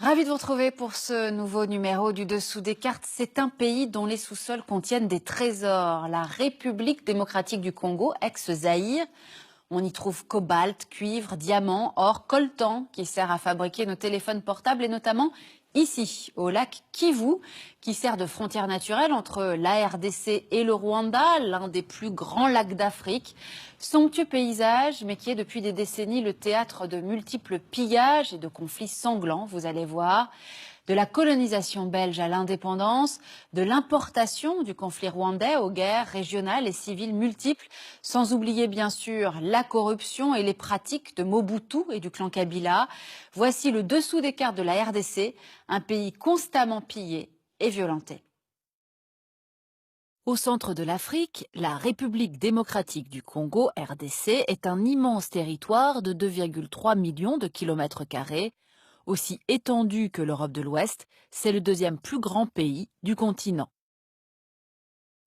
Ravi de vous retrouver pour ce nouveau numéro du Dessous des cartes. C'est un pays dont les sous-sols contiennent des trésors. La République démocratique du Congo, ex-Zaïre. On y trouve cobalt, cuivre, diamants, or, coltan qui sert à fabriquer nos téléphones portables et notamment ici, au lac Kivu, qui sert de frontière naturelle entre la RDC et le Rwanda, l'un des plus grands lacs d'Afrique. Somptueux paysage, mais qui est depuis des décennies le théâtre de multiples pillages et de conflits sanglants, vous allez voir. De la colonisation belge à l'indépendance, de l'importation du conflit rwandais aux guerres régionales et civiles multiples, sans oublier bien sûr la corruption et les pratiques de Mobutu et du clan Kabila. Voici le dessous des cartes de la RDC, un pays constamment pillé et violenté. Au centre de l'Afrique, la République démocratique du Congo, RDC, est un immense territoire de 2,3 millions de kilomètres carrés. Aussi étendu que l'Europe de l'Ouest, c'est le deuxième plus grand pays du continent.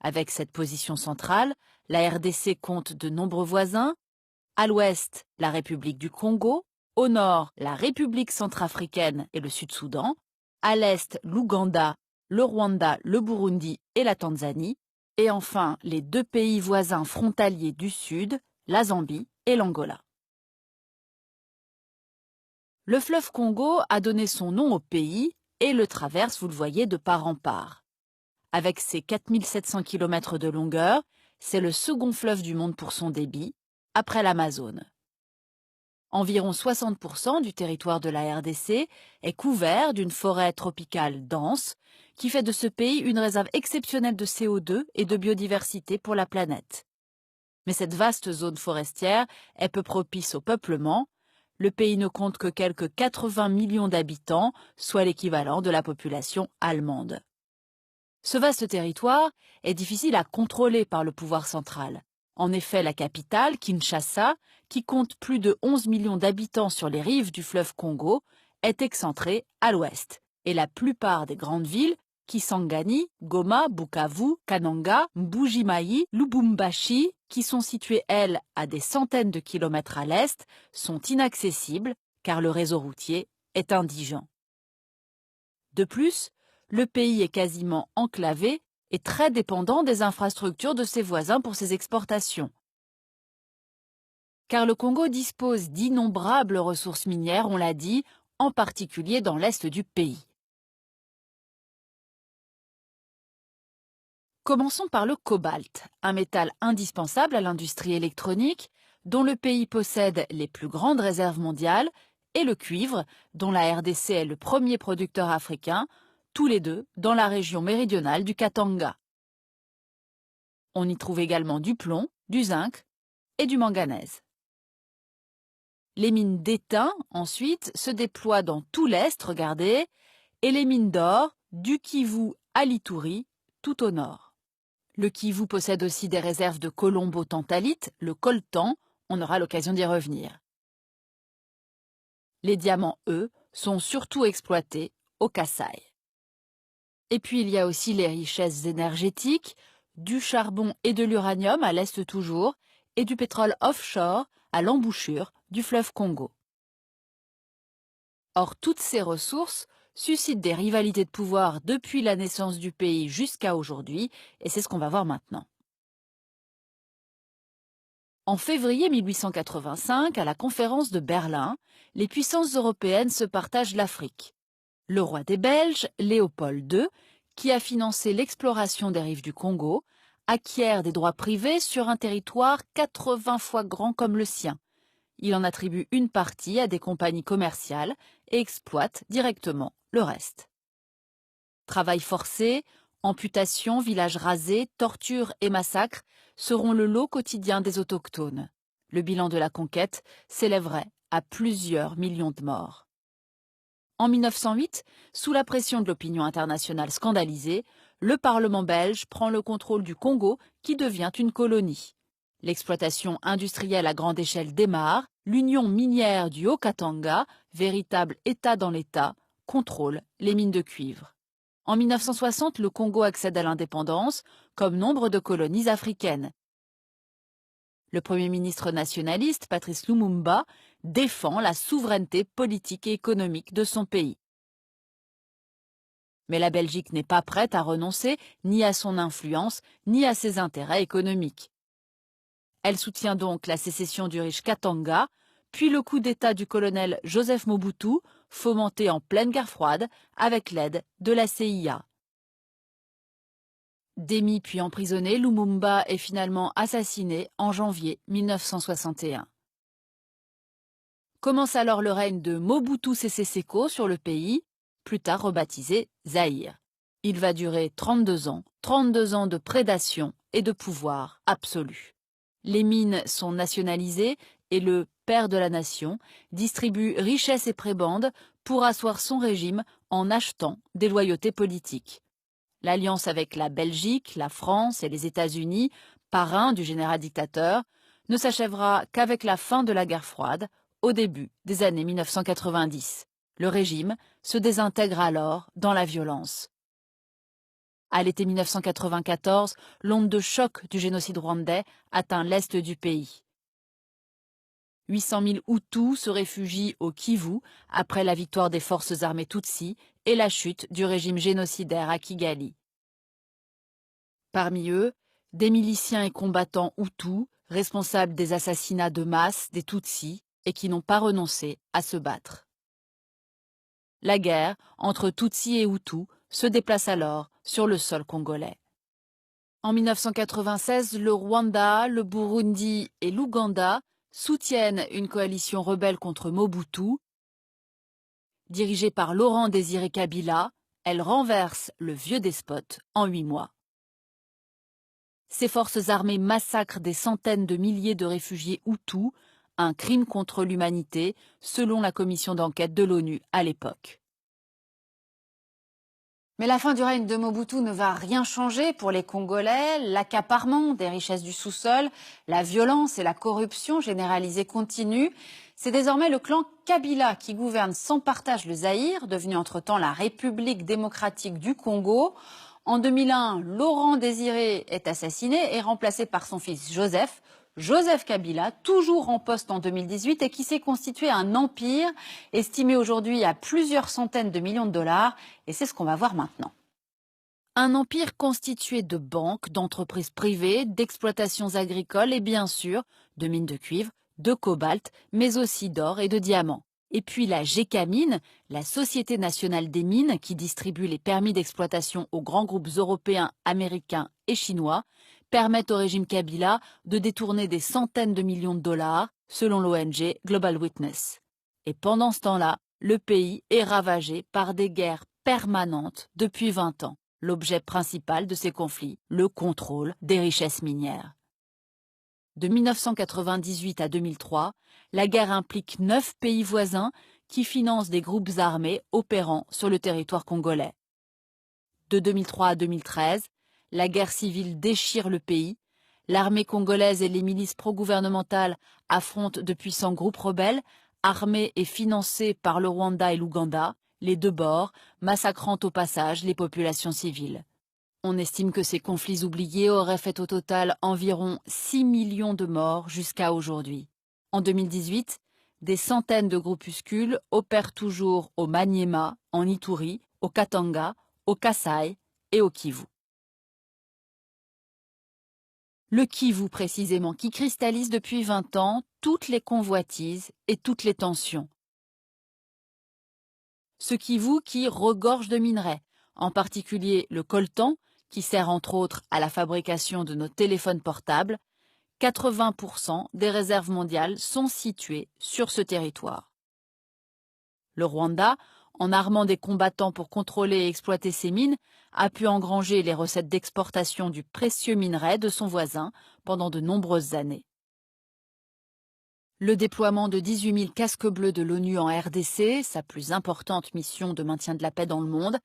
Avec cette position centrale, la RDC compte de nombreux voisins. À l'ouest, la République du Congo, au nord, la République centrafricaine et le Sud-Soudan, à l'est, l'Ouganda, le Rwanda, le Burundi et la Tanzanie, et enfin les deux pays voisins frontaliers du sud, la Zambie et l'Angola. Le fleuve Congo a donné son nom au pays et le traverse, vous le voyez, de part en part. Avec ses 4700 km de longueur, c'est le second fleuve du monde pour son débit, après l'Amazone. Environ 60% du territoire de la RDC est couvert d'une forêt tropicale dense qui fait de ce pays une réserve exceptionnelle de CO2 et de biodiversité pour la planète. Mais cette vaste zone forestière est peu propice au peuplement. Le pays ne compte que quelques 80 millions d'habitants, soit l'équivalent de la population allemande. Ce vaste territoire est difficile à contrôler par le pouvoir central. En effet, la capitale, Kinshasa, qui compte plus de 11 millions d'habitants sur les rives du fleuve Congo, est excentrée à l'ouest. Et la plupart des grandes villes, Kisangani, Goma, Bukavu, Kananga, Mbuji-Mayi, Lubumbashi, qui sont situées, elles, à des centaines de kilomètres à l'est, sont inaccessibles car le réseau routier est indigent. De plus, le pays est quasiment enclavé et très dépendant des infrastructures de ses voisins pour ses exportations. Car le Congo dispose d'innombrables ressources minières, on l'a dit, en particulier dans l'est du pays. Commençons par le cobalt, un métal indispensable à l'industrie électronique, dont le pays possède les plus grandes réserves mondiales, et le cuivre, dont la RDC est le premier producteur africain, tous les deux dans la région méridionale du Katanga. On y trouve également du plomb, du zinc et du manganèse. Les mines d'étain, ensuite, se déploient dans tout l'est, regardez, et les mines d'or, du Kivu à l'Ituri, tout au nord. Le Kivu possède aussi des réserves de colombo-tantalite, le coltan, on aura l'occasion d'y revenir. Les diamants, eux, sont surtout exploités au Kasaï. Et puis il y a aussi les richesses énergétiques, du charbon et de l'uranium à l'est toujours, et du pétrole offshore à l'embouchure du fleuve Congo. Or, toutes ces ressources suscitent des rivalités de pouvoir depuis la naissance du pays jusqu'à aujourd'hui, et c'est ce qu'on va voir maintenant. En février 1885, à la conférence de Berlin, les puissances européennes se partagent l'Afrique. Le roi des Belges, Léopold II, qui a financé l'exploration des rives du Congo, acquiert des droits privés sur un territoire 80 fois grand comme le sien. Il en attribue une partie à des compagnies commerciales et exploite directement le reste. Travail forcé, amputation, villages rasés, tortures et massacres seront le lot quotidien des autochtones. Le bilan de la conquête s'élèverait à plusieurs millions de morts. En 1908, sous la pression de l'opinion internationale scandalisée, le Parlement belge prend le contrôle du Congo qui devient une colonie. L'exploitation industrielle à grande échelle démarre, l'union minière du Haut-Katanga, véritable État dans l'État, contrôle les mines de cuivre. En 1960, le Congo accède à l'indépendance, comme nombre de colonies africaines. Le Premier ministre nationaliste, Patrice Lumumba, défend la souveraineté politique et économique de son pays. Mais la Belgique n'est pas prête à renoncer ni à son influence, ni à ses intérêts économiques. Elle soutient donc la sécession du riche Katanga, puis le coup d'État du colonel Joseph Mobutu, fomenté en pleine guerre froide avec l'aide de la CIA. Démis puis emprisonné, Lumumba est finalement assassiné en janvier 1961. Commence alors le règne de Mobutu Sese Seko sur le pays, plus tard rebaptisé Zaïre. Il va durer 32 ans de prédation et de pouvoir absolu. Les mines sont nationalisées et le père de la nation distribue richesses et prébendes pour asseoir son régime en achetant des loyautés politiques. L'alliance avec la Belgique, la France et les États-Unis, parrain du général dictateur, ne s'achèvera qu'avec la fin de la guerre froide, au début des années 1990. Le régime se désintègre alors dans la violence. À l'été 1994, l'onde de choc du génocide rwandais atteint l'est du pays. 800 000 Hutus se réfugient au Kivu après la victoire des forces armées Tutsi et la chute du régime génocidaire à Kigali. Parmi eux, des miliciens et combattants Hutus, responsables des assassinats de masse des Tutsis et qui n'ont pas renoncé à se battre. La guerre entre Tutsis et Hutus se déplace alors sur le sol congolais. En 1996, le Rwanda, le Burundi et l'Ouganda soutiennent une coalition rebelle contre Mobutu. Dirigée par Laurent Désiré Kabila, elle renverse le vieux despote en 8 mois. Ces forces armées massacrent des centaines de milliers de réfugiés Hutus, un crime contre l'humanité, selon la commission d'enquête de l'ONU à l'époque. Mais la fin du règne de Mobutu ne va rien changer pour les Congolais. L'accaparement des richesses du sous-sol, la violence et la corruption généralisée continuent. C'est désormais le clan Kabila qui gouverne sans partage le Zaïre, devenu entre-temps la République démocratique du Congo. En 2001, Laurent Désiré est assassiné et remplacé par son fils Joseph Kabila, toujours en poste en 2018 et qui s'est constitué un empire estimé aujourd'hui à plusieurs centaines de millions de dollars. Et c'est ce qu'on va voir maintenant. Un empire constitué de banques, d'entreprises privées, d'exploitations agricoles et bien sûr de mines de cuivre, de cobalt, mais aussi d'or et de diamants. Et puis la Gécamine, la Société nationale des mines qui distribue les permis d'exploitation aux grands groupes européens, américains et chinois, permettent au régime Kabila de détourner des centaines de millions de dollars, selon l'ONG Global Witness. Et pendant ce temps-là, le pays est ravagé par des guerres permanentes depuis 20 ans. L'objet principal de ces conflits, le contrôle des richesses minières. De 1998 à 2003, la guerre implique 9 pays voisins qui financent des groupes armés opérant sur le territoire congolais. De 2003 à 2013, la guerre civile déchire le pays. L'armée congolaise et les milices pro-gouvernementales affrontent de puissants groupes rebelles, armés et financés par le Rwanda et l'Ouganda, les deux bords, massacrant au passage les populations civiles. On estime que ces conflits oubliés auraient fait au total environ 6 millions de morts jusqu'à aujourd'hui. En 2018, des centaines de groupuscules opèrent toujours au Maniema, en Ituri, au Katanga, au Kasaï et au Kivu. Le Kivu précisément, qui cristallise depuis 20 ans toutes les convoitises et toutes les tensions. Ce Kivu qui regorge de minerais, en particulier le coltan, qui sert entre autres à la fabrication de nos téléphones portables. 80% des réserves mondiales sont situées sur ce territoire. Le Rwanda, en armant des combattants pour contrôler et exploiter ces mines, a pu engranger les recettes d'exportation du précieux minerai de son voisin pendant de nombreuses années. Le déploiement de 18 000 casques bleus de l'ONU en RDC, sa plus importante mission de maintien de la paix dans le monde,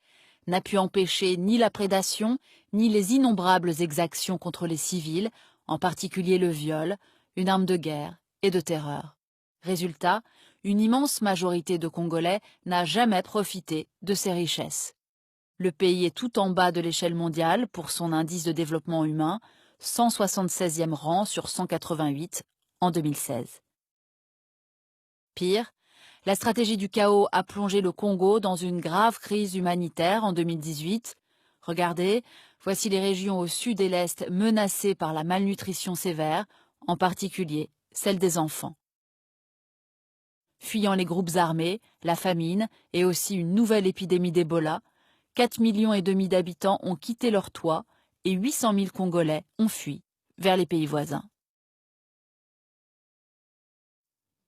n'a pu empêcher ni la prédation, ni les innombrables exactions contre les civils, en particulier le viol, une arme de guerre et de terreur. Résultat, une immense majorité de Congolais n'a jamais profité de ces richesses. Le pays est tout en bas de l'échelle mondiale pour son indice de développement humain, 176e rang sur 188 en 2016. Pire, La stratégie du chaos a plongé le Congo dans une grave crise humanitaire en 2018. Regardez, voici les régions au sud et l'est menacées par la malnutrition sévère, en particulier celle des enfants. Fuyant les groupes armés, la famine et aussi une nouvelle épidémie d'Ebola, 4,5 millions d'habitants ont quitté leur toit et 800 000 Congolais ont fui vers les pays voisins.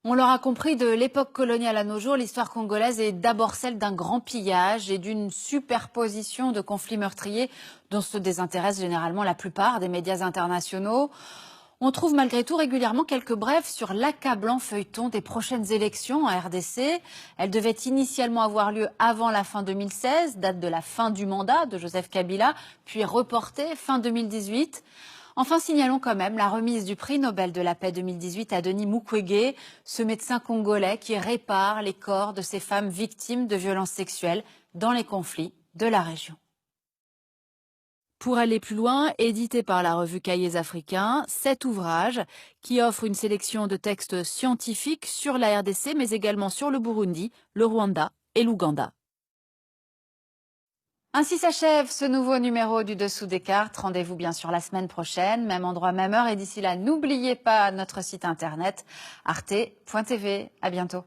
On l'aura compris, de l'époque coloniale à nos jours, l'histoire congolaise est d'abord celle d'un grand pillage et d'une superposition de conflits meurtriers dont se désintéressent généralement la plupart des médias internationaux. On trouve malgré tout régulièrement quelques brèves sur l'accablant feuilleton des prochaines élections en RDC. Elles devaient initialement avoir lieu avant la fin 2016, date de la fin du mandat de Joseph Kabila, puis reportée fin 2018. Enfin, signalons quand même la remise du prix Nobel de la paix 2018 à Denis Mukwege, ce médecin congolais qui répare les corps de ces femmes victimes de violences sexuelles dans les conflits de la région. Pour aller plus loin, édité par la revue Cahiers africains, cet ouvrage qui offre une sélection de textes scientifiques sur la RDC, mais également sur le Burundi, le Rwanda et l'Ouganda. Ainsi s'achève ce nouveau numéro du Dessous des cartes. Rendez-vous bien sûr la semaine prochaine, même endroit, même heure. Et d'ici là, n'oubliez pas notre site internet arte.tv. À bientôt.